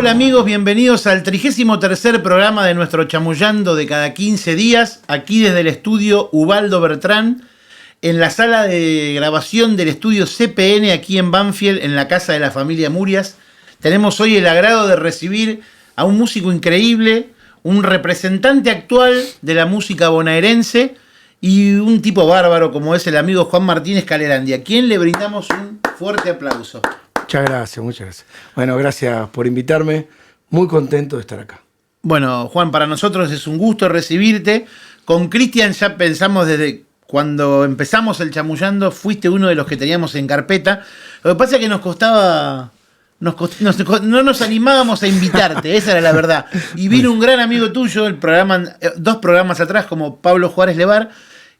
Hola amigos, bienvenidos al 33º programa de nuestro Chamullando de cada 15 días, aquí desde el estudio Ubaldo Bertrán, en la sala de grabación del estudio CPN aquí en Banfield, en la casa de la familia Murias. Tenemos hoy el agrado de recibir a un músico increíble, un representante actual de la música bonaerense y un tipo bárbaro como es el amigo Juan Martínez Calerandi, a quien le brindamos un fuerte aplauso. Muchas gracias, muchas gracias. Bueno, gracias por invitarme. Muy contento de estar acá. Bueno, Juan, para nosotros es un gusto recibirte. Con Cristian ya pensamos desde cuando empezamos el Chamullando, fuiste uno de los que teníamos en carpeta. Lo que pasa es que nos costaba... no nos animábamos a invitarte, esa era la verdad. Y vino un gran amigo tuyo, dos programas atrás, como Pablo Juárez Levar,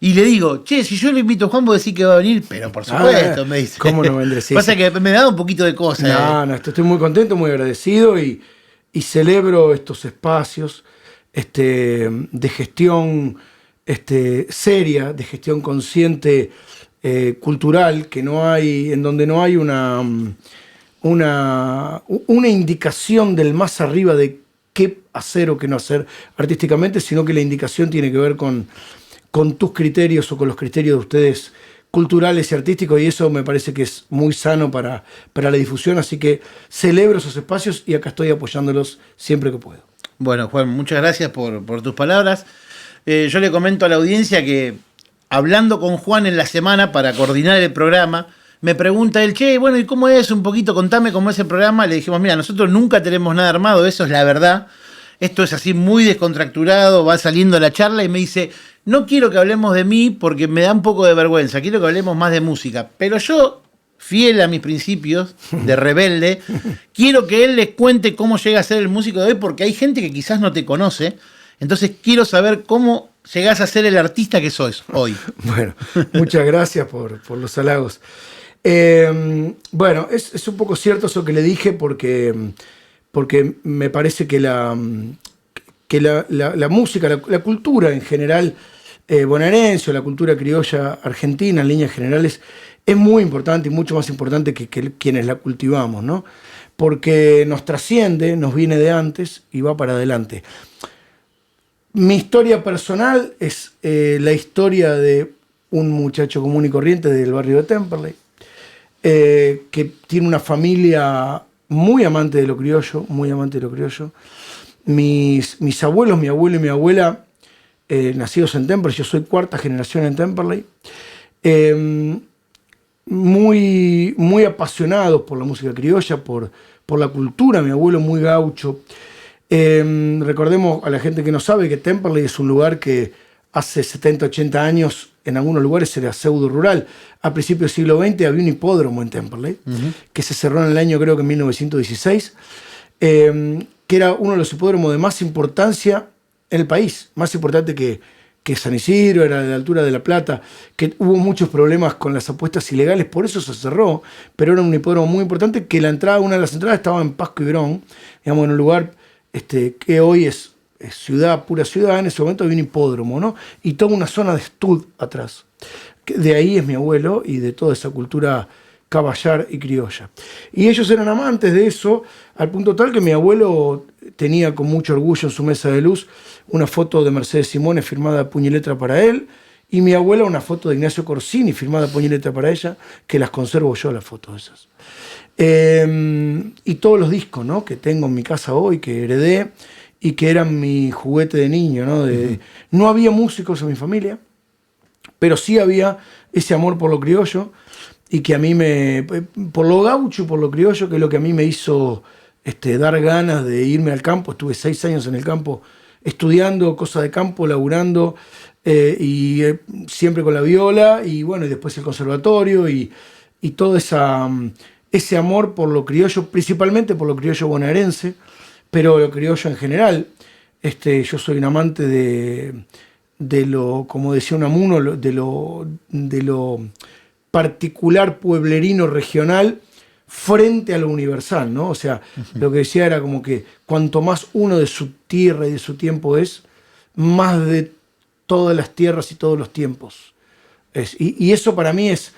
y le digo, che, si yo le invito a Juan, vos decís que va a venir, pero por supuesto, me dice. ¿Cómo no vendré? Sí, pasa sí. que me da un poquito de cosa. No, estoy muy contento, muy agradecido y celebro estos espacios de gestión seria, de gestión consciente, cultural, que no hay, en donde no hay una indicación del más arriba de qué hacer o qué no hacer artísticamente, sino que la indicación tiene que ver con tus criterios o con los criterios de ustedes culturales y artísticos, y eso me parece que es muy sano para la difusión, así que celebro esos espacios y acá estoy apoyándolos siempre que puedo. Bueno, Juan, muchas gracias por tus palabras. Yo le comento a la audiencia que hablando con Juan en la semana para coordinar el programa, me pregunta él, che, bueno, ¿y cómo es? Un poquito, contame cómo es el programa. Le dijimos, mira, nosotros nunca tenemos nada armado, eso es la verdad. Esto es así muy descontracturado, va saliendo la charla y me dice, no quiero que hablemos de mí porque me da un poco de vergüenza, quiero que hablemos más de música. Pero yo, fiel a mis principios de rebelde, quiero que él les cuente cómo llega a ser el músico de hoy, porque hay gente que quizás no te conoce. Entonces quiero saber cómo llegás a ser el artista que sos hoy. Bueno, muchas gracias por los halagos. Bueno, es un poco cierto eso que le dije porque me parece que la música, la cultura en general bonaerense o la cultura criolla argentina en líneas generales es muy importante y mucho más importante que quienes la cultivamos, ¿no? Porque nos trasciende, nos viene de antes y va para adelante. Mi historia personal es la historia de un muchacho común y corriente del barrio de Temperley, que tiene una familia muy amante de lo criollo, muy amante de lo criollo. Mis abuelos, mi abuelo y mi abuela, nacidos en Temperley, yo soy cuarta generación en Temperley, muy, muy apasionados por la música criolla, por la cultura, mi abuelo muy gaucho. Recordemos a la gente que no sabe que Temperley es un lugar que hace 70, 80 años en algunos lugares era pseudo rural. A principios del siglo XX había un hipódromo en Temperley, que se cerró en el año, creo que en 1916, que era uno de los hipódromos de más importancia en el país, más importante que San Isidro, era de la altura de La Plata, que hubo muchos problemas con las apuestas ilegales, por eso se cerró, pero era un hipódromo muy importante, que una de las entradas estaba en Pasco y Brón, digamos, en un lugar que hoy es ciudad, pura ciudad. En ese momento había un hipódromo, ¿no? Y toda una zona de estud atrás. De ahí es mi abuelo y de toda esa cultura caballar y criolla. Y ellos eran amantes de eso, al punto tal que mi abuelo tenía con mucho orgullo en su mesa de luz una foto de Mercedes Simone firmada puño y letra para él, y mi abuela una foto de Ignacio Corsini firmada puño y letra para ella, que las conservo yo, las fotos esas. Y todos los discos, ¿no?, que tengo en mi casa hoy, que heredé, y que eran mi juguete de niño, ¿no? No había músicos en mi familia, pero sí había ese amor por lo criollo, y que a mí por lo gaucho, por lo criollo, que es lo que a mí me hizo dar ganas de irme al campo. Estuve 6 años en el campo estudiando cosas de campo, laburando, siempre con la viola, y bueno, y después el conservatorio, y todo ese amor por lo criollo, principalmente por lo criollo bonaerense, pero lo criollo en general. Yo soy un amante de lo, como decía Unamuno, de lo particular pueblerino regional frente a lo universal, ¿no? O sea, lo que decía era como que cuanto más uno de su tierra y de su tiempo es, más de todas las tierras y todos los tiempos es. Y eso para mí es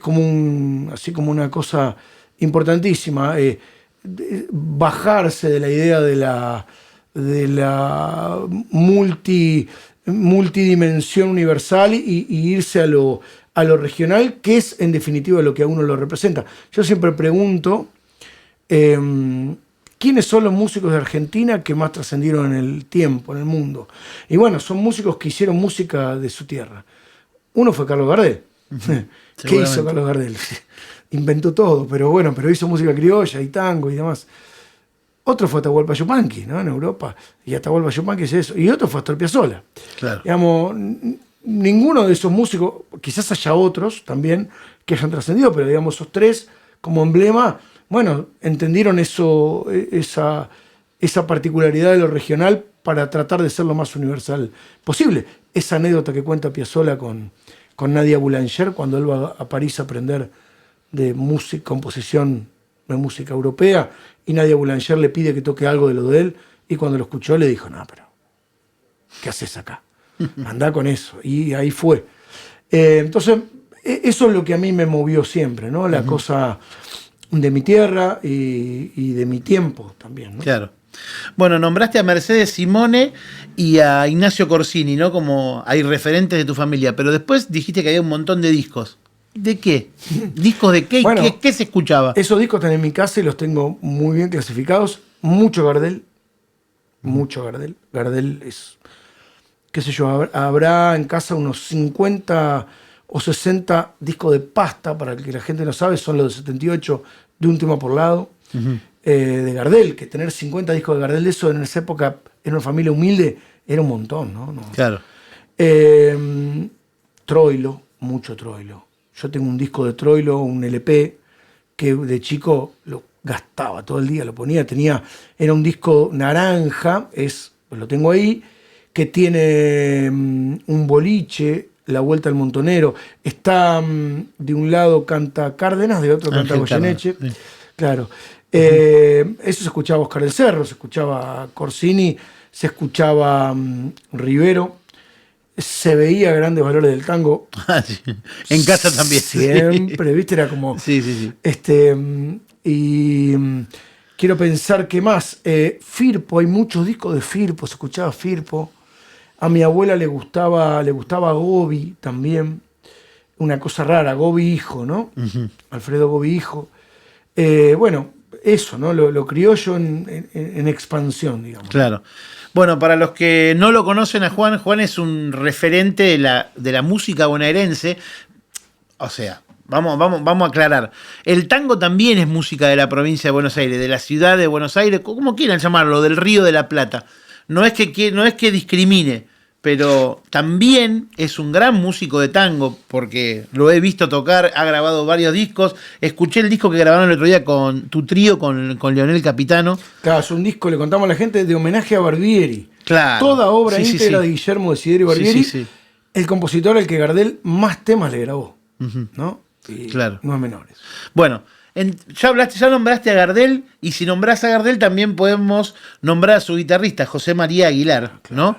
como así como una cosa importantísima. bajarse de la idea de la multidimensión universal y irse a lo regional, que es en definitiva lo que a uno lo representa. Yo siempre pregunto, ¿quiénes son los músicos de Argentina que más trascendieron en el tiempo, en el mundo? Y bueno, son músicos que hicieron música de su tierra. Uno fue Carlos Gardel. ¿Qué hizo Carlos Gardel? Inventó todo, pero hizo música criolla y tango y demás. Otro fue Atahualpa Yupanqui, ¿no? En Europa. Y Atahualpa Yupanqui es eso. Y otro fue Astor Piazzolla. Claro. Digamos, ninguno de esos músicos, quizás haya otros también que hayan trascendido, pero digamos, esos tres como emblema, bueno, entendieron esa particularidad de lo regional para tratar de ser lo más universal posible. Esa anécdota que cuenta Piazzolla con Nadia Boulanger cuando él va a París a aprender de música, composición de música europea, y Nadia Boulanger le pide que toque algo de lo de él, y cuando lo escuchó le dijo, no, pero ¿qué haces acá? Andá con eso. Y ahí fue. Entonces, eso es lo que a mí me movió siempre, ¿no? La cosa de mi tierra y de mi tiempo también, ¿no? Claro. Bueno, nombraste a Mercedes Simone y a Ignacio Corsini, ¿no? Como hay referentes de tu familia, pero después dijiste que había un montón de discos. ¿De qué? ¿Discos de qué? Bueno, ¿Qué se escuchaba? Esos discos están en mi casa y los tengo muy bien clasificados. Mucho Gardel. Mucho Gardel. Gardel es, qué sé yo, habrá en casa unos 50 o 60 discos de pasta, para el que la gente no sabe, son los de 78, de un tema por lado, de Gardel, que tener 50 discos de Gardel, eso en esa época, en una familia humilde, era un montón, ¿no? Claro. Troilo, mucho Troilo. Yo tengo un disco de Troilo, un LP, que de chico lo gastaba todo el día, lo ponía, era un disco naranja, lo tengo ahí, que tiene un boliche, La Vuelta al Montonero. Está de un lado canta Cárdenas, de otro canta Goyeneche. Sí. Claro. Eso se escuchaba Oscar del Cerro, se escuchaba Corsini, se escuchaba Rivero. Se veía Grandes Valores del Tango. Sí. En casa también. Siempre, sí. ¿Viste? Era como... Sí. Quiero pensar que más. Firpo, hay muchos discos de Firpo, se escuchaba Firpo. A mi abuela le gustaba Gobi también. Una cosa rara, Gobi hijo, ¿no? Alfredo Gobi hijo. Bueno, eso, ¿no? Lo criollo en expansión, digamos. Claro. Bueno, para los que no lo conocen a Juan es un referente de la música bonaerense. O sea, vamos a aclarar. El tango también es música de la provincia de Buenos Aires, de la ciudad de Buenos Aires, como quieran llamarlo, del Río de la Plata. No es que discrimine, pero también es un gran músico de tango, porque lo he visto tocar, ha grabado varios discos. Escuché el disco que grabaron el otro día con tu trío, con Leonel Capitano. Claro, es un disco, le contamos a la gente, de homenaje a Barbieri. Claro. Toda obra íntegra de Guillermo Desiderio Barbieri, el compositor al que Gardel más temas le grabó, ¿no? Y claro. No es menores. Bueno, ya nombraste a Gardel, y si nombrás a Gardel también podemos nombrar a su guitarrista, José María Aguilar, ¿no?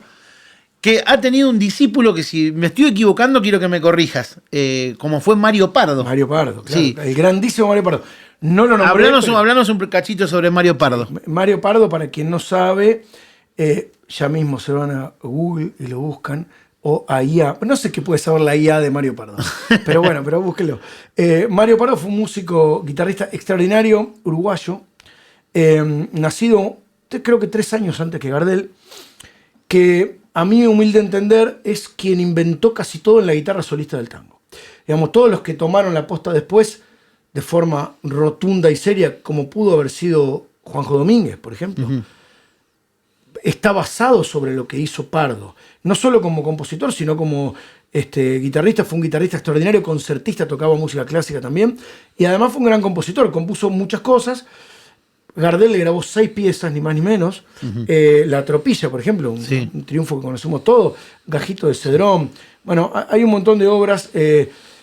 Que ha tenido un discípulo que, si me estoy equivocando, quiero que me corrijas, como fue Mario Pardo. Mario Pardo, claro. Sí. El grandísimo Mario Pardo. No lo nombré. Hablanos un cachito sobre Mario Pardo. Mario Pardo, para quien no sabe, ya mismo se van a Google y lo buscan, o a IA. No sé qué puede saber la IA de Mario Pardo, pero bueno, pero búsquelo. Mario Pardo fue un músico, guitarrista extraordinario, uruguayo, nacido creo que 3 años antes que Gardel, que a mi humilde entender es quien inventó casi todo en la guitarra solista del tango. Digamos, todos los que tomaron la posta después de forma rotunda y seria, como pudo haber sido Juanjo Domínguez, por ejemplo, está basado sobre lo que hizo Pardo. No solo como compositor, sino como guitarrista. Fue un guitarrista extraordinario, concertista, tocaba música clásica también, y además fue un gran compositor, compuso muchas cosas. Gardel le grabó 6 piezas, ni más ni menos. La Tropilla, por ejemplo, un triunfo que conocemos todos. Gajito de Cedrón. Bueno, hay un montón de obras.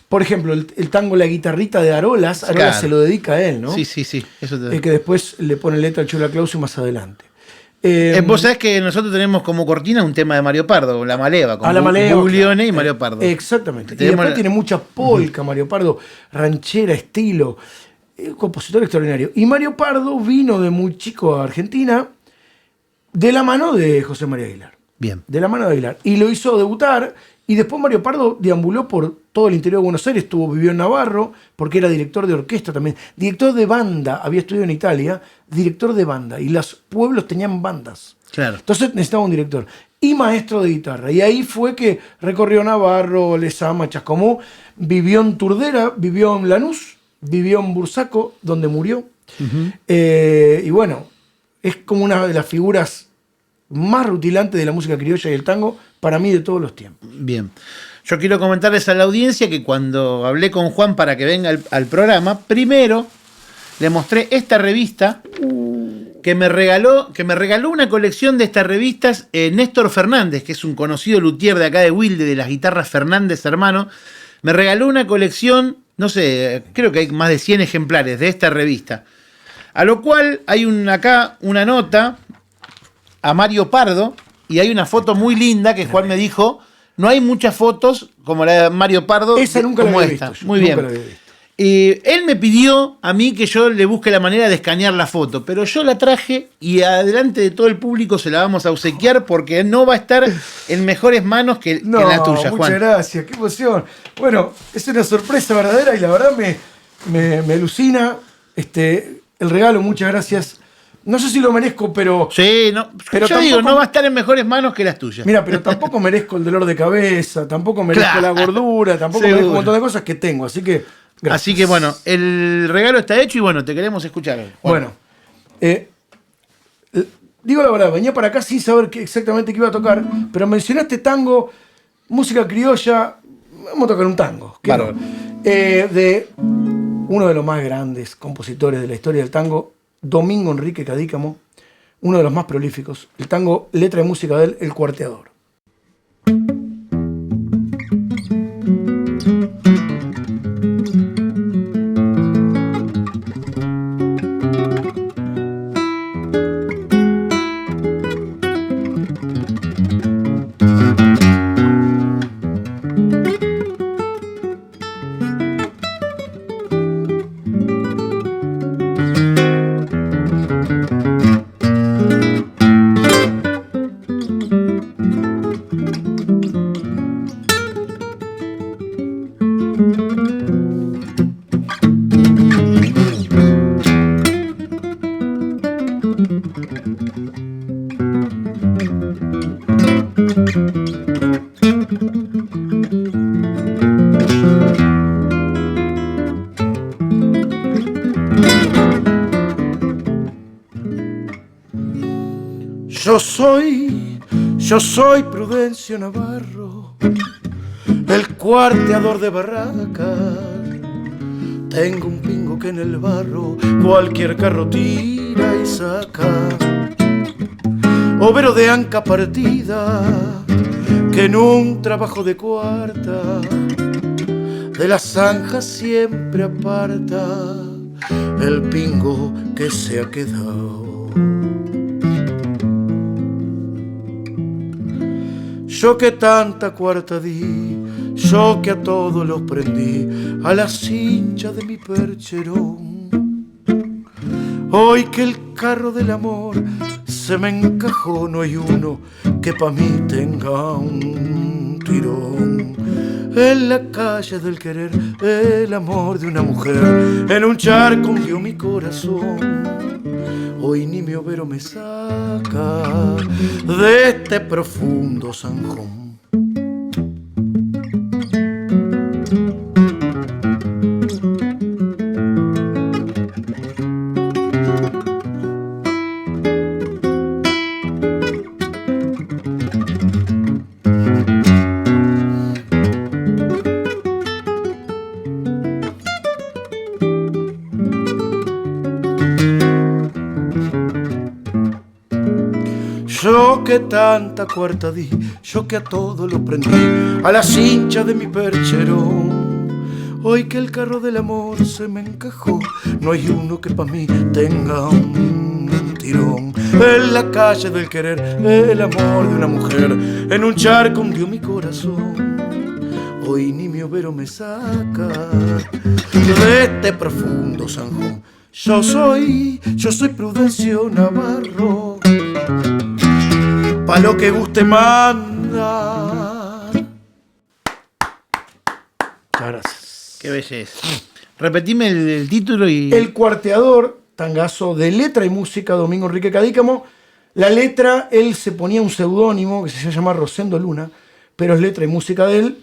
Por ejemplo, el tango La Guitarrita de Arolas. Arolas se lo dedica a él, ¿no? Sí. Eso que después le pone letra al Chula Claudio más adelante. Vos sabés que nosotros tenemos como cortina un tema de Mario Pardo, La Maleva, con Guglione y Mario Pardo. Exactamente. Y después tiene mucha polka, Mario Pardo, ranchera, estilo. Un compositor extraordinario. Y Mario Pardo vino de muy chico a Argentina de la mano de José María Aguilar. Bien. De la mano de Aguilar. Y lo hizo debutar. Y después Mario Pardo deambuló por todo el interior de Buenos Aires. Vivió en Navarro, porque era director de orquesta también. Director de banda. Había estudiado en Italia. Director de banda. Y los pueblos tenían bandas. Claro. Entonces necesitaba un director. Y maestro de guitarra. Y ahí fue que recorrió Navarro, Lezama, Chascomú. Vivió en Turdera, vivió en Lanús, vivió en Bursaco, donde murió. Uh-huh. Y bueno, es como una de las figuras más rutilantes de la música criolla y el tango, para mí, de todos los tiempos. Bien. Yo quiero comentarles a la audiencia que cuando hablé con Juan para que venga al programa, primero le mostré esta revista que me regaló una colección de estas revistas Néstor Fernández, que es un conocido luthier de acá de Wilde, de las guitarras Fernández hermano. Me regaló una colección, no sé, creo que hay más de 100 ejemplares de esta revista. A lo cual hay acá una nota a Mario Pardo y hay una foto muy linda que Juan me dijo, no hay muchas fotos como la de Mario Pardo. Esa nunca como la había esta. visto. Muy bien. Y él me pidió a mí que yo le busque la manera de escanear la foto, pero yo la traje y adelante de todo el público se la vamos a obsequiar porque no va a estar en mejores manos que la tuya, Juan. Muchas gracias, qué emoción. Bueno, es una sorpresa verdadera y la verdad me alucina el regalo, muchas gracias. No sé si lo merezco, pero... Sí, no, pero yo digo, no va a estar en mejores manos que las tuyas. Mira, pero tampoco merezco el dolor de cabeza, tampoco merezco la gordura, tampoco merezco un montón de cosas que tengo, así que... Gracias. Así que bueno, el regalo está hecho y bueno, te queremos escuchar. Juan. Bueno, digo la verdad, venía para acá sin saber exactamente qué iba a tocar, pero mencionaste tango, música criolla, vamos a tocar un tango. Claro. De uno de los más grandes compositores de la historia del tango, Domingo Enrique Cadícamo, uno de los más prolíficos. El tango, letra y música de él, El Cuarteador. Yo soy Prudencio Navarro, el cuarteador de barracas. Tengo un pingo que en el barro cualquier carro tira y saca. Overo de anca partida, que en un trabajo de cuarta de las zanjas siempre aparta el pingo que se ha quedado. Yo que tanta cuarta di, yo que a todos los prendí, a las cinchas de mi percherón. Hoy que el carro del amor se me encajó, no hay uno que pa' mí tenga un tirón. En la calle del querer, el amor de una mujer, en un charco hundió mi corazón. Hoy ni mi overo me saca de este profundo zanjón. Yo que tanta cuarta di, yo que a todo lo prendí, a la cincha de mi percherón. Hoy que el carro del amor se me encajó, no hay uno que pa' mí tenga un tirón. En la calle del querer, el amor de una mujer, en un charco hundió mi corazón. hoy ni mi overo me saca de este profundo zanjón. Yo soy Prudencio Navarro, pa' lo que guste manda. Gracias. Qué belleza. Repetime el título y... El Cuarteador, tangazo de letra y música, Domingo Enrique Cadícamo. La letra, él se ponía un seudónimo que se llama Rosendo Luna, pero es letra y música de él,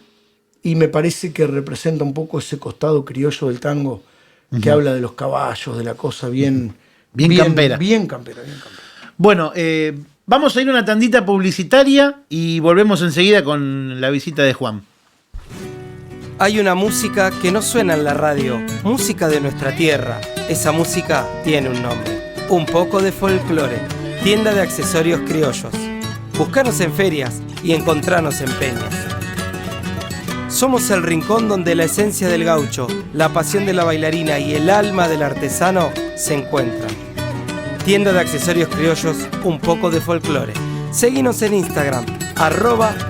y me parece que representa un poco ese costado criollo del tango que habla de los caballos, de la cosa bien campera. Bien campera. Bueno, vamos a ir a una tandita publicitaria y volvemos enseguida con la visita de Juan. Hay una música que no suena en la radio, música de nuestra tierra. Esa música tiene un nombre: Un poco de folclore, tienda de accesorios criollos. Búscanos en ferias y encontranos en peñas. Somos el rincón donde la esencia del gaucho, la pasión de la bailarina y el alma del artesano se encuentran. Tienda de accesorios criollos, Un poco de folclore. Seguinos en Instagram,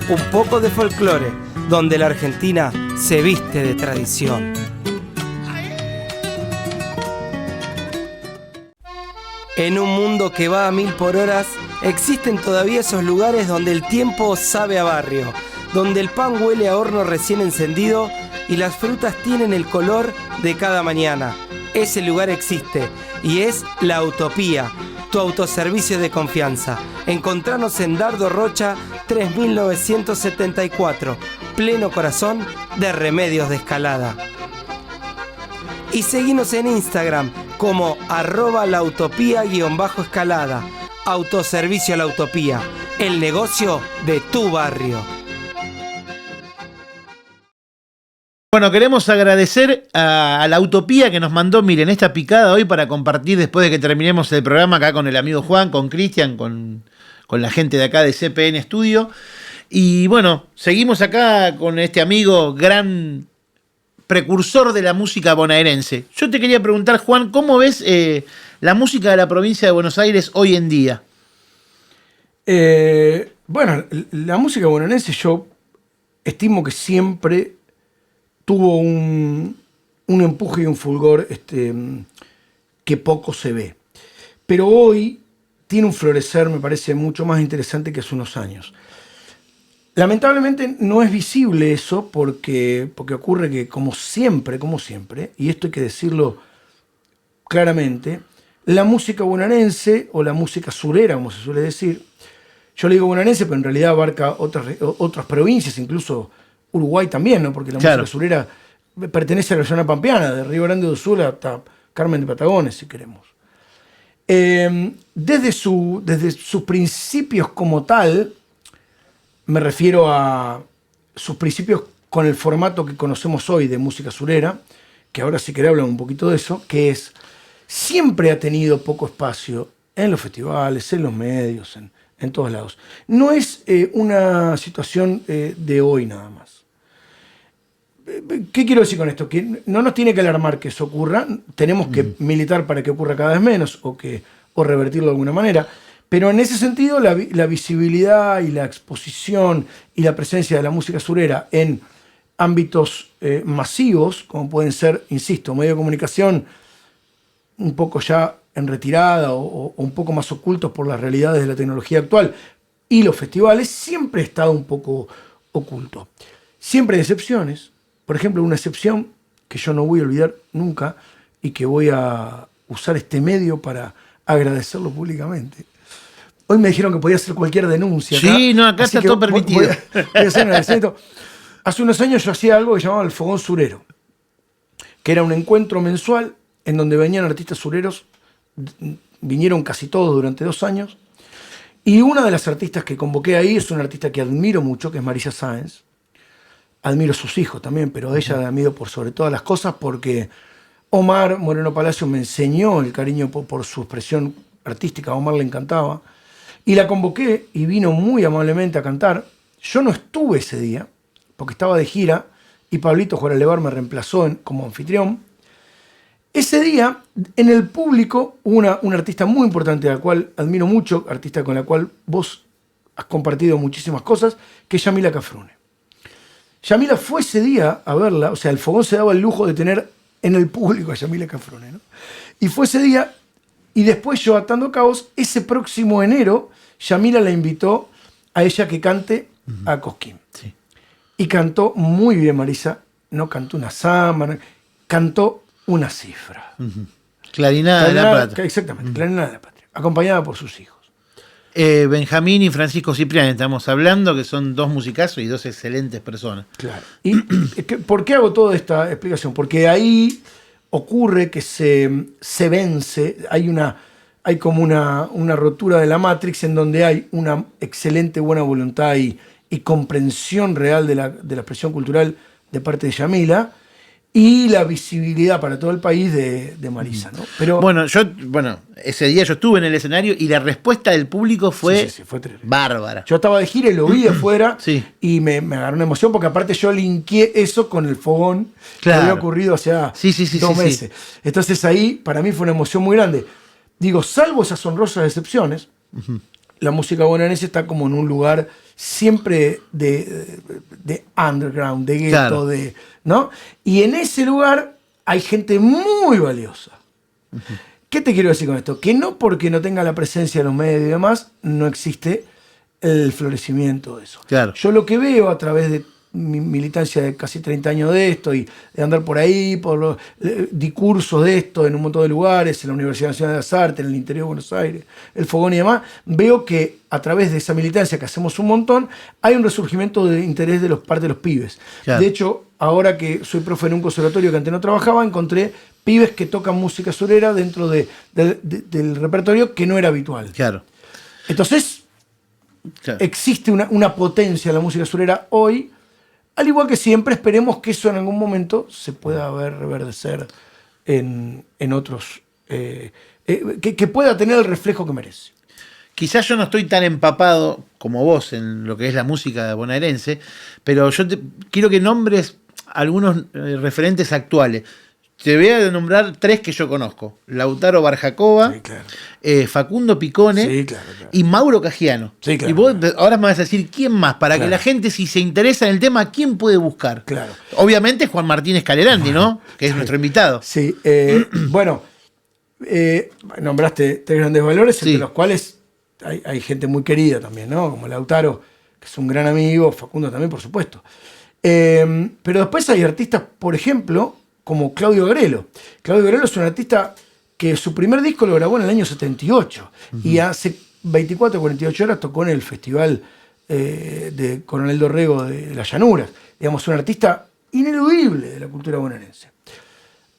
@Un poco de folclore, donde la Argentina se viste de tradición. En un mundo que va a 1000 por hora, existen todavía esos lugares donde el tiempo sabe a barrio, donde el pan huele a horno recién encendido y las frutas tienen el color de cada mañana. Ese lugar existe y es La Utopía, tu autoservicio de confianza. Encontranos en Dardo Rocha 3974, pleno corazón de Remedios de Escalada. Y seguinos en Instagram como @lautopía_escalada. Autoservicio La Utopía, el negocio de tu barrio. Bueno, queremos agradecer a La Utopía que nos mandó, miren, esta picada hoy para compartir después de que terminemos el programa acá con el amigo Juan, con Cristian, con la gente de acá de CPN Studio. Y bueno, seguimos acá con este amigo gran precursor de la música bonaerense. Yo te quería preguntar, Juan, ¿cómo ves la música de la provincia de Buenos Aires hoy en día? Bueno, la música bonaerense yo estimo que siempre tuvo un empuje y un fulgor que poco se ve. Pero hoy tiene un florecer, me parece, mucho más interesante que hace unos años. Lamentablemente no es visible eso porque ocurre que, como siempre, y esto hay que decirlo claramente, la música bonaerense o la música surera, como se suele decir, yo le digo bonaerense, pero en realidad abarca otras provincias, incluso Uruguay también, ¿no? Porque la música surera pertenece a la zona pampeana, de Río Grande do Sul hasta Carmen de Patagones, si queremos. Desde sus principios como tal, me refiero a sus principios con el formato que conocemos hoy de música surera, que ahora si querés hablar un poquito de eso, que es, siempre ha tenido poco espacio en los festivales, en los medios, en todos lados. No es una situación de hoy nada más. ¿Qué quiero decir con esto? Que no nos tiene que alarmar que eso ocurra, tenemos que militar para que ocurra cada vez menos o revertirlo de alguna manera. Pero en ese sentido, la visibilidad y la exposición y la presencia de la música surera en ámbitos masivos, como pueden ser, insisto, medios de comunicación un poco ya en retirada o un poco más ocultos por las realidades de la tecnología actual, y los festivales, siempre ha estado un poco oculto. Siempre hay excepciones. Por ejemplo, una excepción que yo no voy a olvidar nunca y que voy a usar este medio para agradecerlo públicamente. Hoy me dijeron que podía hacer cualquier denuncia. Sí, no, acá está todo permitido. Voy a hacer un agradecimiento. Hace unos años yo hacía algo que llamaba el Fogón Surero, que era un encuentro mensual en donde venían artistas sureros, vinieron casi todos durante 2 años, y una de las artistas que convoqué ahí es una artista que admiro mucho, que es Marisa Sáenz. Admiro a sus hijos también, pero a ella la admiro por sobre todas las cosas porque Omar Moreno Palacio me enseñó el cariño por su expresión artística. A Omar le encantaba. Y la convoqué y vino muy amablemente a cantar. Yo no estuve ese día porque estaba de gira y Pablito Joralevar me reemplazó como anfitrión. Ese día, en el público, hubo una artista muy importante, a la cual admiro mucho, artista con la cual vos has compartido muchísimas cosas, que es Yamila Cafrune. Yamila fue ese día a verla, o sea, el Fogón se daba el lujo de tener en el público a Yamila Cafrune, ¿no? Y fue ese día, y después yo, Atando Cabos, ese próximo enero, Yamila la invitó a ella que cante a Cosquín. Sí. Y cantó muy bien, Marisa. No cantó una samba, cantó una cifra. Clarinada de la Plata. Exactamente, Clarinada de la Patria, acompañada por sus hijos. Benjamín y Francisco Ciprián estamos hablando, que son dos musicazos y dos excelentes personas. Claro. ¿Y por qué hago toda esta explicación? Porque ahí ocurre que se vence, hay como una rotura de la Matrix en donde hay una excelente buena voluntad y comprensión real de la expresión cultural de parte de Yamila y la visibilidad para todo el país de Marisa, ¿no? Pero Bueno, ese día yo estuve en el escenario y la respuesta del público fue, sí, fue terrible. bárbara. Yo estaba de gira y lo vi de afuera Sí. y me agarró una emoción porque aparte yo linkeé eso con el fogón Claro. que había ocurrido hace Sí, 2 meses. Entonces ahí para mí fue una emoción muy grande. Digo, salvo esas honrosas excepciones, la música bonaerense está como en un lugar siempre de underground, de gueto, Claro. ¿no? Y en ese lugar hay gente muy valiosa. ¿Qué te quiero decir con esto? Que no porque no tenga la presencia de los medios y demás, no existe el florecimiento de eso. Claro. Yo lo que veo a través de mi militancia de casi 30 años de esto y de andar por ahí, di cursos de esto en un montón de lugares, en la Universidad Nacional de las Artes, en el interior de Buenos Aires, el Fogón y demás, veo que a través de esa militancia que hacemos un montón, hay un resurgimiento de interés de parte de los pibes. Claro. De hecho, ahora que soy profe en un conservatorio que antes no trabajaba, encontré pibes que tocan música surera dentro del repertorio que no era habitual. Claro. Entonces, Claro. existe una potencia en la música surera hoy, al igual que siempre, esperemos que eso en algún momento se pueda reverdecer en otros, que pueda tener el reflejo que merece. Quizás yo no estoy tan empapado como vos en lo que es la música bonaerense, pero yo quiero que nombres algunos referentes actuales. Te voy a nombrar 3 que yo conozco. Lautaro Barjacoa, Sí, claro. Facundo Picone Sí, claro. y Mauro Cagiano. Sí, claro. Y vos ahora me vas a decir quién más, para que Claro. la gente, si se interesa en el tema, ¿quién puede buscar? Claro. Obviamente Juan Martínez Calerandi, ¿no? Que es nuestro invitado. Sí, bueno, nombraste 3 grandes valores, Sí. entre los cuales hay gente muy querida también, ¿no? Como Lautaro, que es un gran amigo, Facundo también, por supuesto. Pero después hay artistas, por ejemplo, como Claudio Agrelo. Claudio Agrelo es un artista que su primer disco lo grabó en el año 78 y hace 24 o 48 horas tocó en el festival de Coronel Dorrego de las Llanuras. Digamos, un artista ineludible de la cultura bonaerense.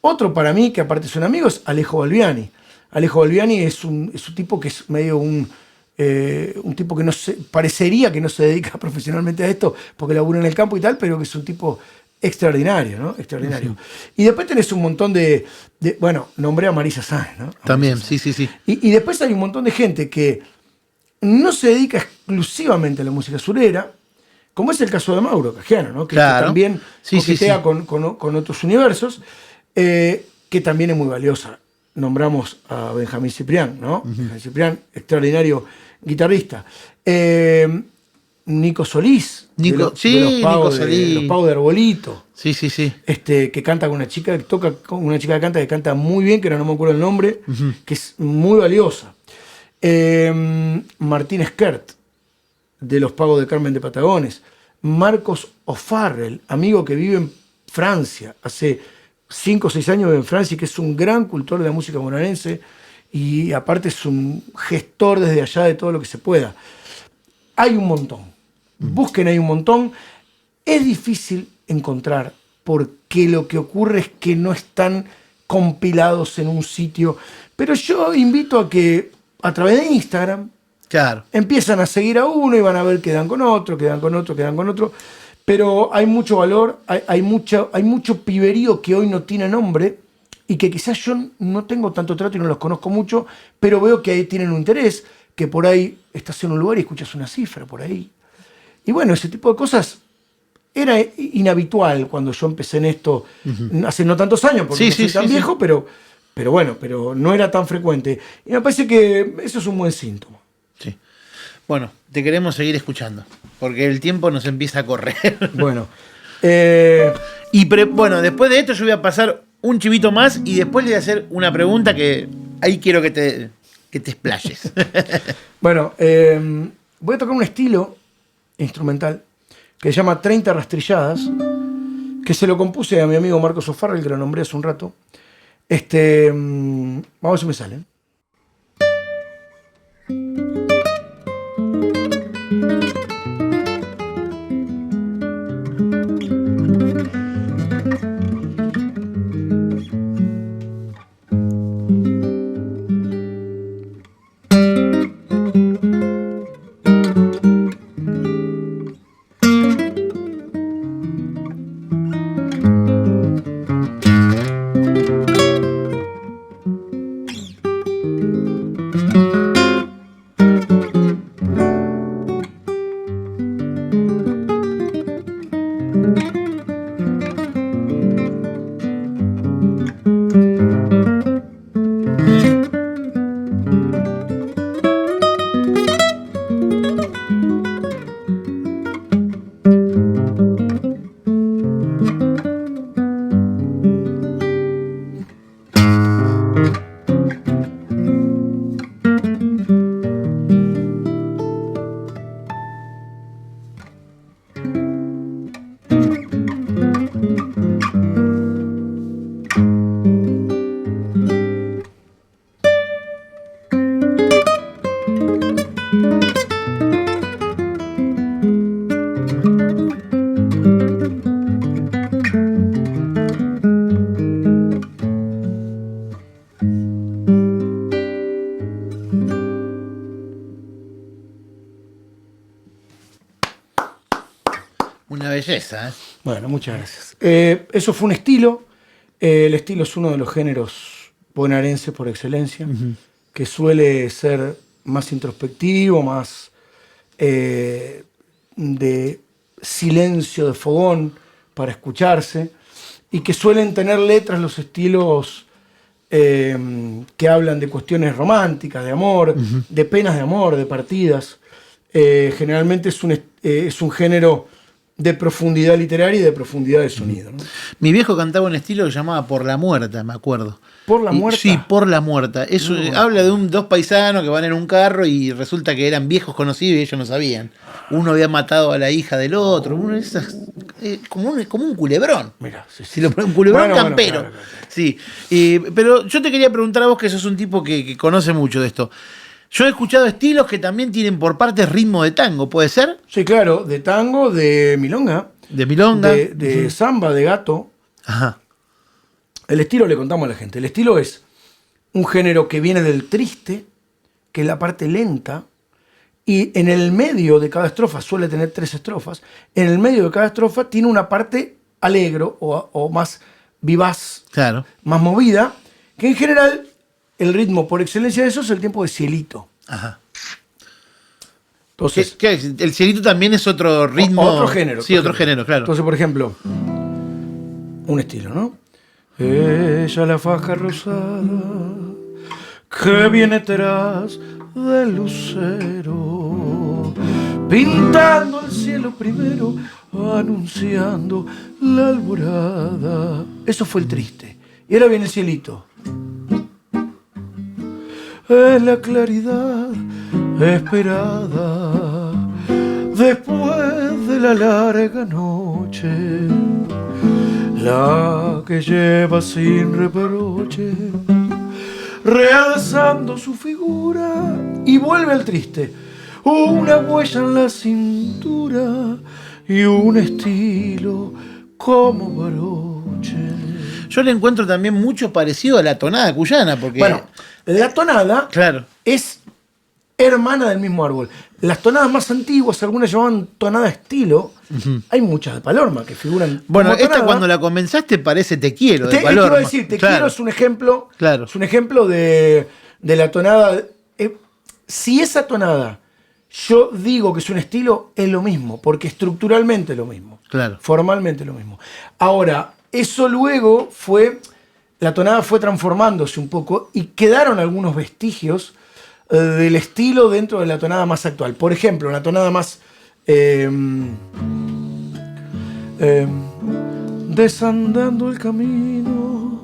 Otro para mí, que aparte es un amigo, es Alejo Balbiani. Alejo Balbiani es un tipo que es medio un tipo que parecería que no se dedica profesionalmente a esto porque labura en el campo y tal, pero que es un tipo extraordinario, ¿no? Extraordinario. Y después tenés un montón bueno, nombré a Marisa Sáenz, ¿no? También, Marisa Sáenz. sí. Y después hay un montón de gente que no se dedica exclusivamente a la música surera, como es el caso de Mauro Cagiano, ¿no? Que Claro. también Sí, coquetea sí. con otros universos, que también es muy valiosa. Nombramos a Benjamín Ciprián, ¿no? Benjamín Ciprián, extraordinario guitarrista. Nico Solís, Nico Solís. de los Pagos de Arbolito, Sí. que canta con una chica, que toca con una chica que canta muy bien, que ahora no me acuerdo el nombre, que es muy valiosa. Martín Skert, de los Pagos de Carmen de Patagones. Marcos O'Farrell, amigo que vive en Francia, hace 5 o 6 años vive en Francia, y que es un gran cultor de la música bonaerense y aparte es un gestor desde allá de todo lo que se pueda. Hay un montón. Busquen, hay un montón. Es difícil encontrar porque lo que ocurre es que no están compilados en un sitio. Pero yo invito a que a través de Instagram Claro. empiezan a seguir a uno y van a ver que dan con otro. Pero hay mucho valor, hay mucho piberío que hoy no tiene nombre y que quizás yo no tengo tanto trato y no los conozco mucho, pero veo que ahí tienen un interés, que por ahí estás en un lugar y escuchas una cifra por ahí. Y bueno, ese tipo de cosas era inhabitual cuando yo empecé en esto hace no tantos años, porque no soy tan viejo, pero pero no era tan frecuente. Y me parece que eso es un buen síntoma. Sí. Bueno, te queremos seguir escuchando, porque el tiempo nos empieza a correr. Bueno, Bueno, después de esto yo voy a pasar un chivito más y después le voy a hacer una pregunta que ahí quiero que te explayes. Bueno, voy a tocar un estilo instrumental que se llama 30 rastrilladas, que se lo compuse a mi amigo Marcos O'Farrell, que lo nombré hace un rato. Vamos a ver si me salen. Una belleza, ¿eh? Bueno, muchas gracias. Eso fue un estilo. El estilo es uno de los géneros bonaerenses por excelencia, que suele ser más introspectivo, más de silencio, de fogón para escucharse, y que suelen tener letras, los estilos que hablan de cuestiones románticas, de amor, de penas de amor, de partidas. Generalmente es un género de profundidad literaria y de profundidad de sonido, ¿no? Mi viejo cantaba un estilo que llamaba Por la Muerta, me acuerdo. ¿Por la Muerta? Sí, Por la Muerta. Eso habla de dos paisanos que van en un carro y resulta que eran viejos conocidos y ellos no sabían. Uno había matado a la hija del otro. Uno de esas, como un culebrón. Mira, sí, Si lo un culebrón campero. Claro. Sí. Pero yo te quería preguntar a vos, que sos un tipo que conoce mucho de esto. Yo he escuchado estilos que también tienen por partes ritmo de tango, ¿puede ser? Sí, claro, de tango, de milonga. De milonga. De samba, de gato. Ajá. El estilo, le contamos a la gente, el estilo es un género que viene del triste, que es la parte lenta, y en el medio de cada estrofa, suele tener 3 estrofas, en el medio de cada estrofa tiene una parte alegro o más vivaz, Claro. más movida, que en general el ritmo por excelencia de eso es el tiempo de cielito. Ajá. Entonces, ¿Qué es? El cielito también es otro ritmo. Otro género. Sí, otro género, claro. Entonces, por ejemplo, un estilo, ¿no? Ella la faja rosada que viene tras del lucero, pintando el cielo primero, anunciando la alborada. Eso fue el triste. Y ahora viene el cielito. Es la claridad esperada después de la larga noche, la que lleva sin reproche, realzando su figura, y vuelve al triste. Una huella en la cintura y un estilo como broche. Yo le encuentro también mucho parecido a la tonada cuyana, porque. Bueno, la tonada, claro, es hermana del mismo árbol. Las tonadas más antiguas, algunas llamaban tonada estilo. Hay muchas de Palorma que figuran. bueno, como esta tonada. cuando la comenzaste parece Te quiero, de Te Palorma. quiero decir, Te Claro. quiero es un ejemplo. Claro. Es un ejemplo de la tonada. Si esa tonada yo digo que es un estilo, es lo mismo, porque estructuralmente es lo mismo. Claro. Formalmente es lo mismo. Ahora, eso luego la tonada fue transformándose un poco y quedaron algunos vestigios del estilo dentro de la tonada más actual. Por ejemplo, la tonada más desandando el camino,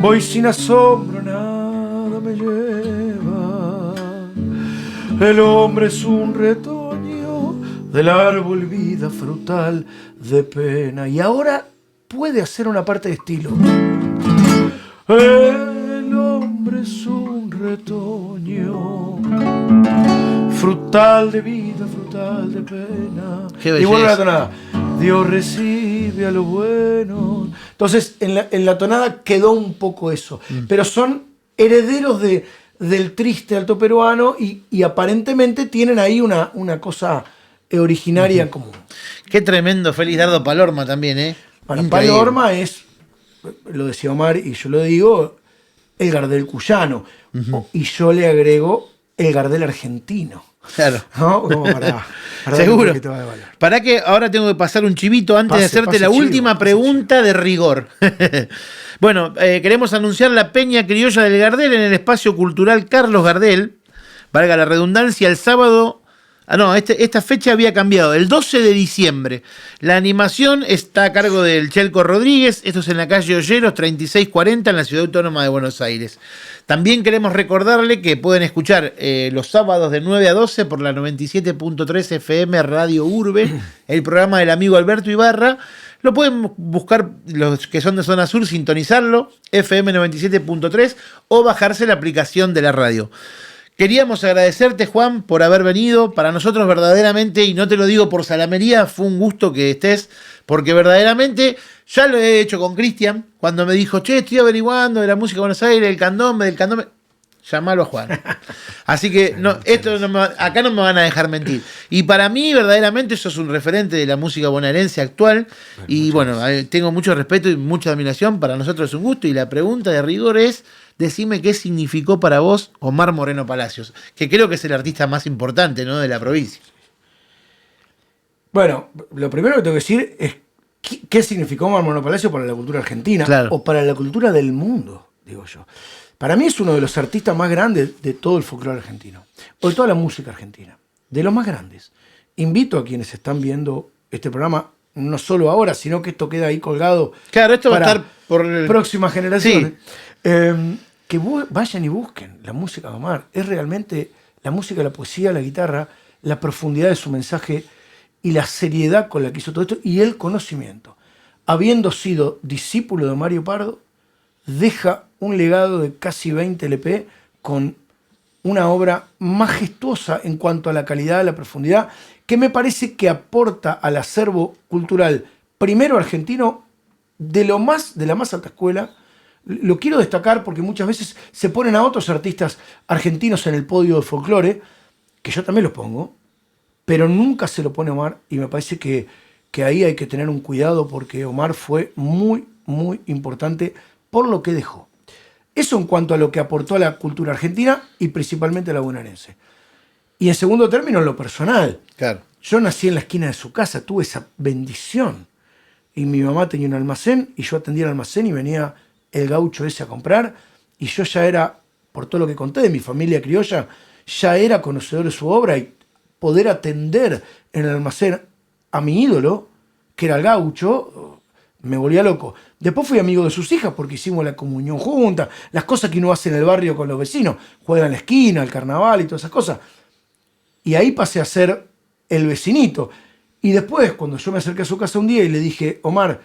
voy sin asombro, nada me lleva. El hombre es un retoño del árbol, vida frutal de pena. Y ahora puede hacer una parte de estilo. El hombre es un retoño frutal de vida, frutal de pena. Y vuelve la tonada. Dios recibe a lo bueno. Entonces, en la tonada quedó un poco eso. Pero son herederos del triste alto peruano y aparentemente tienen ahí una cosa originaria en común. Qué tremendo, Félix Dardo Palorma también, ¿eh? Bueno, Palorma es, lo decía Omar y yo lo digo, el Gardel cuyano. Y yo le agrego el Gardel argentino. Claro. ¿No? Como para seguro. Que te va de valor. Para que ahora tengo que pasar un chivito antes de hacerte la última pregunta de rigor. Bueno, queremos anunciar la Peña Criolla del Gardel en el Espacio Cultural Carlos Gardel. Valga la redundancia, el sábado... esta fecha había cambiado, el 12 de diciembre. La animación está a cargo del Chelco Rodríguez, esto es en la calle Olleros 3640 en la Ciudad Autónoma de Buenos Aires. También queremos recordarle que pueden escuchar los sábados de 9 a 12 por la 97.3 FM Radio Urbe, el programa del amigo Alberto Ibarra. Lo pueden buscar los que son de zona sur, sintonizarlo, FM 97.3 o bajarse la aplicación de la radio. Queríamos agradecerte, Juan, por haber venido. Para nosotros verdaderamente, y no te lo digo por salamería, fue un gusto que estés, porque verdaderamente ya lo he hecho con Cristian, cuando me dijo, che, estoy averiguando de la música de Buenos Aires, del candombe. Llamalo a Juan. Así que acá no me van a dejar mentir. Y para mí, verdaderamente, sos un referente de la música bonaerense actual. Y bueno, tengo mucho respeto y mucha admiración. Para nosotros es un gusto. Y la pregunta de rigor es, decime qué significó para vos Omar Moreno Palacios, que creo que es el artista más importante, ¿no?, de la provincia. Bueno, lo primero que tengo que decir es qué significó Omar Moreno Palacios para la cultura argentina, claro, o para la cultura del mundo, digo yo. Para mí es uno de los artistas más grandes de todo el folclore argentino, o de toda la música argentina, de los más grandes. Invito a quienes están viendo este programa, no solo ahora, sino que esto queda ahí colgado. Claro, esto para va a estar por próximas generaciones. Sí. Que vayan y busquen la música de Omar. Es realmente la música, la poesía, la guitarra, la profundidad de su mensaje y la seriedad con la que hizo todo esto y el conocimiento. Habiendo sido discípulo de Mario Pardo, deja un legado de casi 20 LP con una obra majestuosa en cuanto a la calidad, a la profundidad, que me parece que aporta al acervo cultural, primero argentino, de la más alta escuela. Lo quiero destacar porque muchas veces se ponen a otros artistas argentinos en el podio de folclore, que yo también los pongo, pero nunca se lo pone Omar, y me parece que ahí hay que tener un cuidado porque Omar fue muy, muy importante por lo que dejó. Eso en cuanto a lo que aportó a la cultura argentina y principalmente a la bonaerense. Y en segundo término, en lo personal. Claro. Yo nací en la esquina de su casa, tuve esa bendición. Y mi mamá tenía un almacén y yo atendía el almacén y venía el gaucho ese a comprar, y yo ya era, por todo lo que conté de mi familia criolla, ya era conocedor de su obra, y poder atender en el almacén a mi ídolo, que era el gaucho, me volvía loco. Después fui amigo de sus hijas porque hicimos la comunión juntas, las cosas que uno hace en el barrio con los vecinos, juegan en la esquina, el carnaval y todas esas cosas. Y ahí pasé a ser el vecinito. Y después, cuando yo me acerqué a su casa un día y le dije, Omar,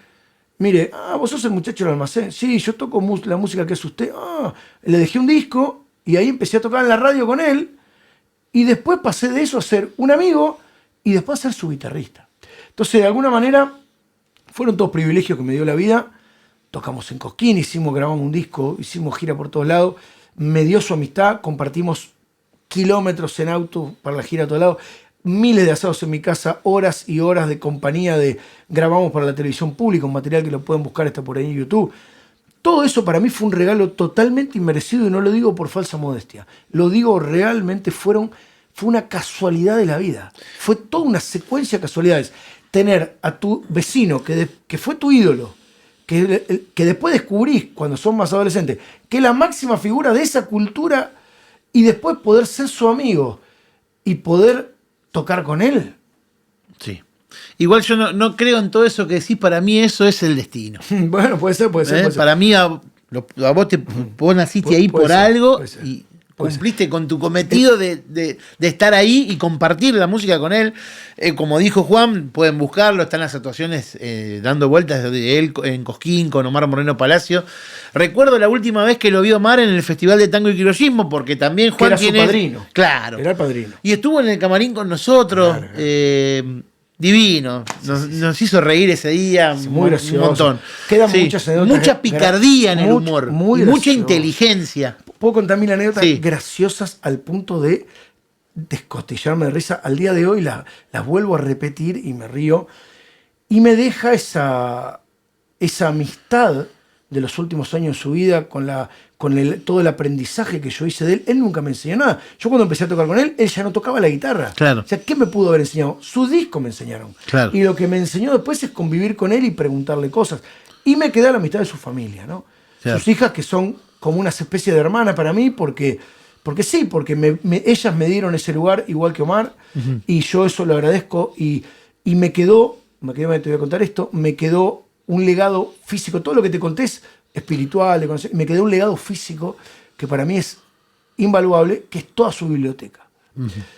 mire, vos sos el muchacho del almacén. Sí, yo toco la música que es usted. Le dejé un disco y ahí empecé a tocar en la radio con él. Y después pasé de eso a ser un amigo y después a ser su guitarrista. Entonces, de alguna manera, fueron todos privilegios que me dio la vida. Tocamos en Cosquín, grabamos un disco, hicimos gira por todos lados. Me dio su amistad, compartimos kilómetros en auto para la gira a todos lados. Miles de asados en mi casa, horas y horas de compañía, grabamos para la televisión pública, un material que lo pueden buscar, está por ahí en YouTube. Todo eso para mí fue un regalo totalmente inmerecido y no lo digo por falsa modestia. Lo digo realmente, fue una casualidad de la vida. Fue toda una secuencia de casualidades. Tener a tu vecino, que fue tu ídolo, que después descubrís, cuando son más adolescentes, que es la máxima figura de esa cultura, y después poder ser su amigo y poder tocar con él. Sí. Igual yo no creo en todo eso que decís, para mí eso es el destino. Bueno, puede ser. Puede ser. Para mí, a vos vos naciste ahí por ser, algo puede ser. y cumpliste con tu cometido de estar ahí y compartir la música con él. Como dijo Juan, pueden buscarlo, están las actuaciones dando vueltas de él en Cosquín con Omar Moreno Palacio. Recuerdo la última vez que lo vio Omar en el Festival de Tango y Criollismo, porque también Juan era su padrino. Claro. Era el padrino. Y estuvo en el camarín con nosotros. Claro. Divino, nos hizo reír ese día muy gracioso. Un montón. Quedan muchas anécdotas. Mucha picardía en el humor. Muy y mucha inteligencia. Puedo contar 1000 anécdotas graciosas al punto de descostillarme de risa. Al día de hoy las vuelvo a repetir y me río. Y me deja esa amistad de los últimos años de su vida con todo el aprendizaje que yo hice de él. Él nunca me enseñó nada. Yo cuando empecé a tocar con él ya no tocaba la guitarra. Claro. O sea, ¿qué me pudo haber enseñado? Sus discos me enseñaron. Claro. Y lo que me enseñó después es convivir con él y preguntarle cosas. Y me queda la amistad de su familia, ¿no? Claro. Sus hijas, que son como una especie de hermana para mí, porque ellas me dieron ese lugar igual que Omar, y yo eso lo agradezco. Y me quedó, te voy a contar esto, me quedó un legado físico. Todo lo que te conté es espiritual, me quedó un legado físico que para mí es invaluable, que es toda su biblioteca.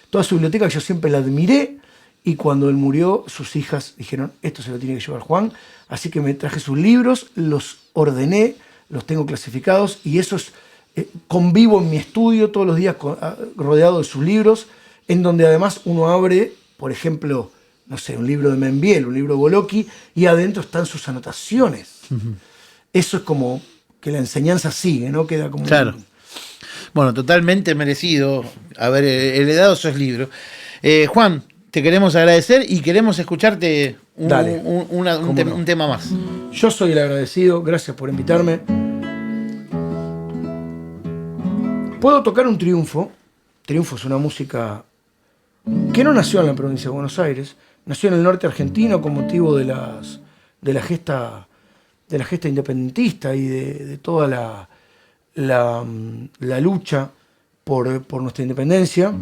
Toda su biblioteca, que yo siempre la admiré, y cuando él murió, sus hijas dijeron, esto se lo tiene que llevar Juan, así que me traje sus libros, los ordené, los tengo clasificados, y eso es, convivo en mi estudio todos los días rodeado de sus libros, en donde además uno abre, por ejemplo, no sé, un libro de Membiel, un libro de Boloki, y adentro están sus anotaciones. Eso es como que la enseñanza sigue, ¿no? Queda como... Claro. Bueno, totalmente merecido haber heredado esos libros. Juan, te queremos agradecer y queremos escucharte un tema más. Yo soy el agradecido, gracias por invitarme. Puedo tocar un triunfo. Triunfo es una música que no nació en la provincia de Buenos Aires, nació en el norte argentino con motivo de la gesta independentista y de toda la lucha por nuestra independencia,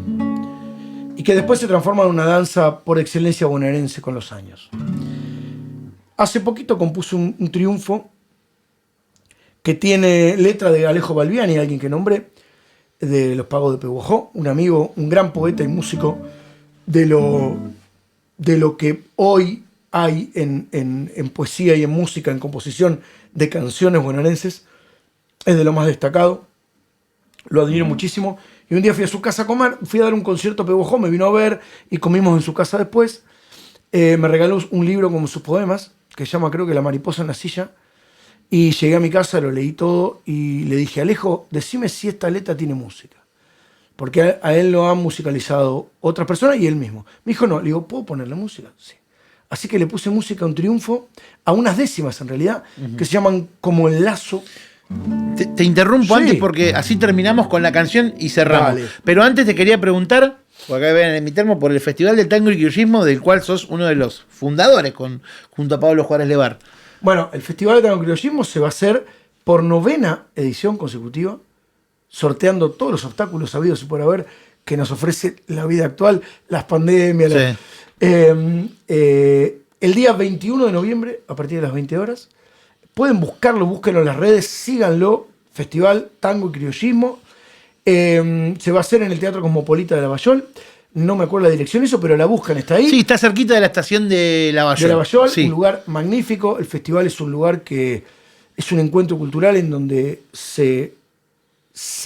y que después se transforma en una danza por excelencia bonaerense con los años. Hace poquito compuse un triunfo que tiene letra de Alejo Balbiani, alguien que nombré, de Los Pagos de Pehuajó, un amigo, un gran poeta y músico de lo que hoy hay en poesía y en música, en composición de canciones bonaerenses. Es de lo más destacado, lo admiro muchísimo. Y un día fui a su casa a comer, fui a dar un concierto a Pehuajó, me vino a ver y comimos en su casa después. Me regaló un libro con sus poemas, que se llama, creo que La mariposa en la silla. Y llegué a mi casa, lo leí todo y le dije, Alejo, decime si esta letra tiene música. Porque a él lo han musicalizado otras personas y él mismo. Me dijo, no. Le digo, ¿puedo ponerle música? Sí. Así que le puse música a un triunfo, a unas décimas en realidad, que se llaman Como el Lazo. Te interrumpo antes porque así terminamos con la canción y cerramos. Dale. Pero antes te quería preguntar, porque acá ven en mi termo, por el Festival de Tango y Criollismo, del cual sos uno de los fundadores junto a Pablo Juárez Levar. Bueno, el Festival de Tango y Criollismo se va a hacer por 9ª edición consecutiva, sorteando todos los obstáculos habidos y por haber que nos ofrece la vida actual, las pandemias. Sí. El día 21 de noviembre, a partir de las 20 horas, pueden buscarlo, búsquenlo en las redes, síganlo, Festival Tango y Criollismo. Se va a hacer en el Teatro Cosmopolita de Lavallol. No me acuerdo la dirección eso, pero la buscan, está ahí. Sí, está cerquita de la estación de Lavallol. De Lavallol, sí. Un lugar magnífico. El festival es un lugar que es un encuentro cultural en donde se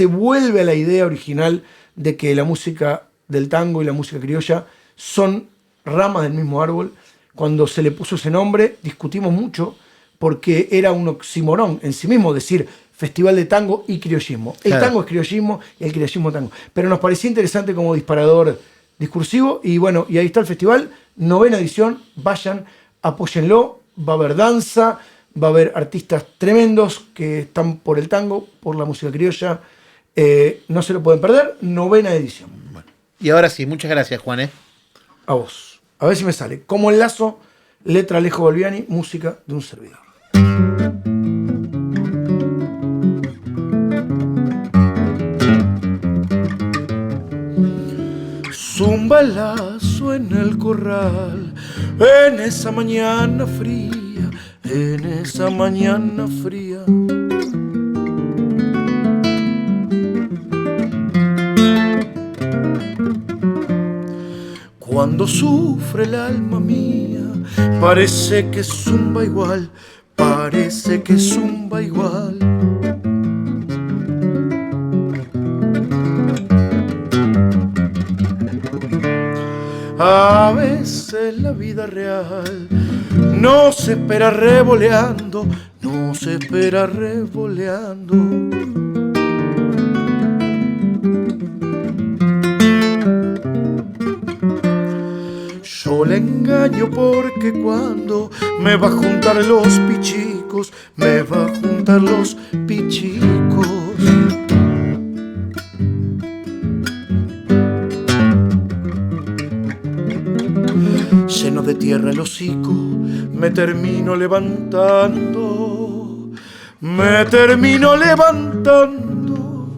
vuelve a la idea original de que la música del tango y la música criolla son ramas del mismo árbol. Cuando se le puso ese nombre, discutimos mucho porque era un oxímoron en sí mismo decir Festival de Tango y Criollismo. El tango es criollismo y el criollismo tango. Pero nos parecía interesante como disparador discursivo y bueno, y ahí está el festival, 9ª edición, vayan, apóyenlo, va a haber danza, va a haber artistas tremendos que están por el tango, por la música criolla, no se lo pueden perder, 9ª edición. Bueno. Y ahora sí, muchas gracias, Juan. A vos. A ver si me sale. Como el Lazo, letra Alejo Balbiani, música de un servidor. Zumba el lazo en el corral, en esa mañana fría, en esa mañana fría. Cuando sufre el alma mía, parece que zumba igual, parece que zumba igual. A veces la vida real no se espera revoleando, no se espera revoleando. Yo le engaño porque cuando me va a juntar los pichicos, me va a juntar los pichicos. Lleno de tierra el hocico, me termino levantando, me termino levantando.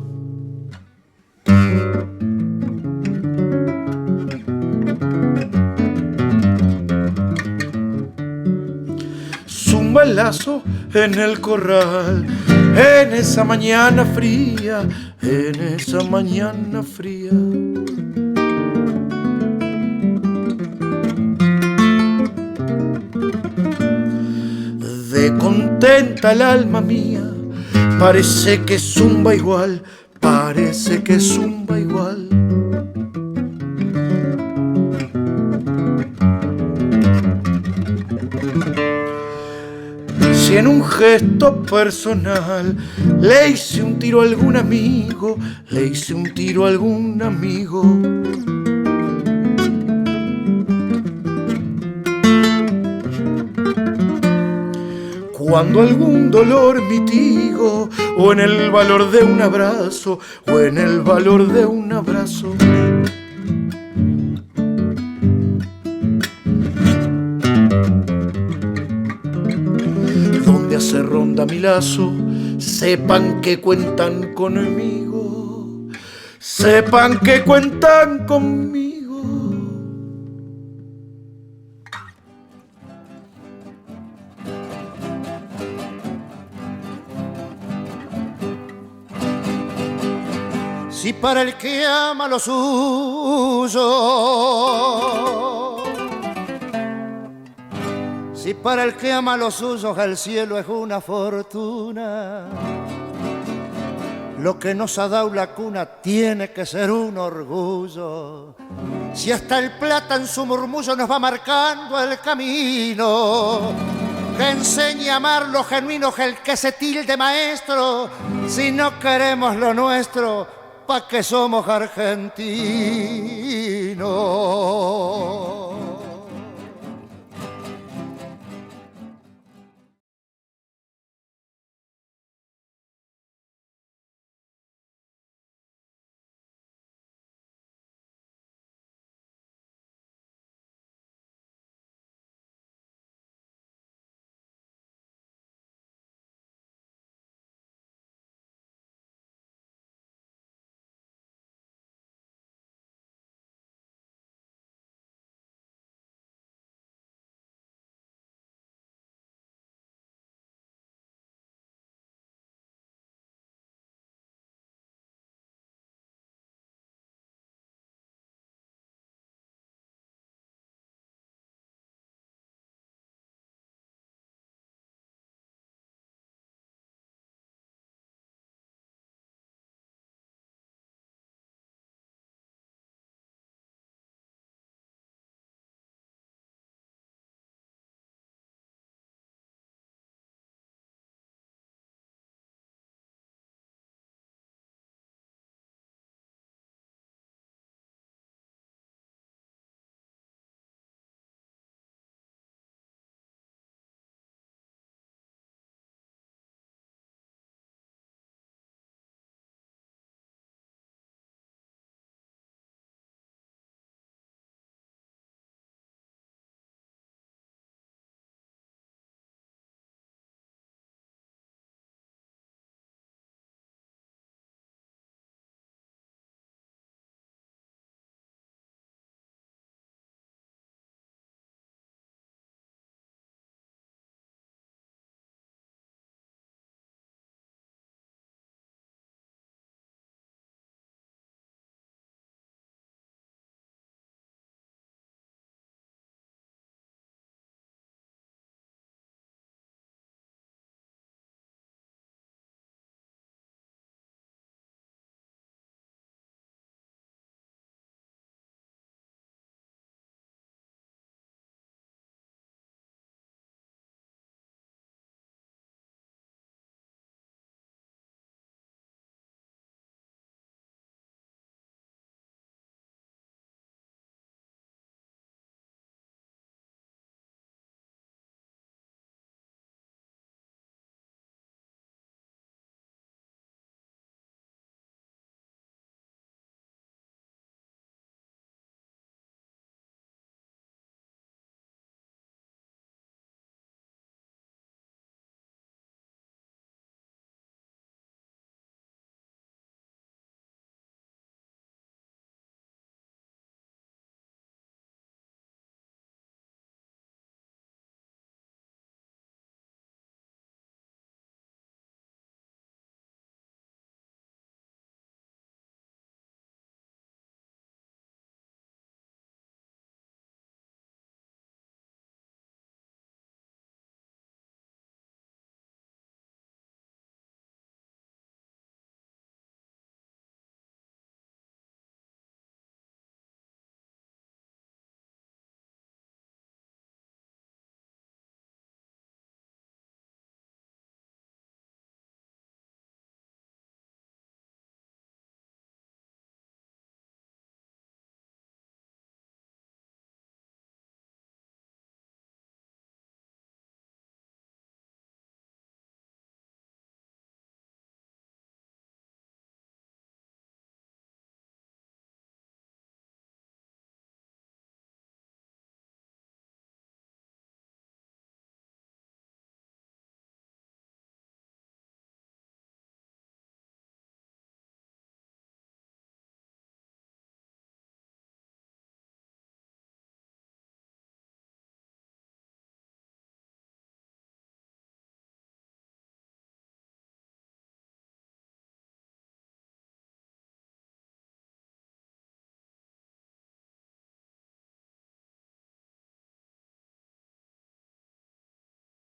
Zumba el lazo en el corral, en esa mañana fría, en esa mañana fría. De contenta el alma mía, parece que zumba igual, parece que zumba igual. Si en un gesto personal le hice un tiro a algún amigo, le hice un tiro a algún amigo. Cuando algún dolor mitigo, o en el valor de un abrazo, o en el valor de un abrazo. Donde hace ronda mi lazo, sepan que cuentan conmigo, sepan que cuentan conmigo. Si para el que ama lo suyo, si para el que ama lo suyo el cielo es una fortuna, lo que nos ha dado la cuna tiene que ser un orgullo. Si hasta el plata en su murmullo nos va marcando el camino, que enseñe a amar lo genuino, el que se tilde maestro. Si no queremos lo nuestro, ¿pa' qué somos argentinos?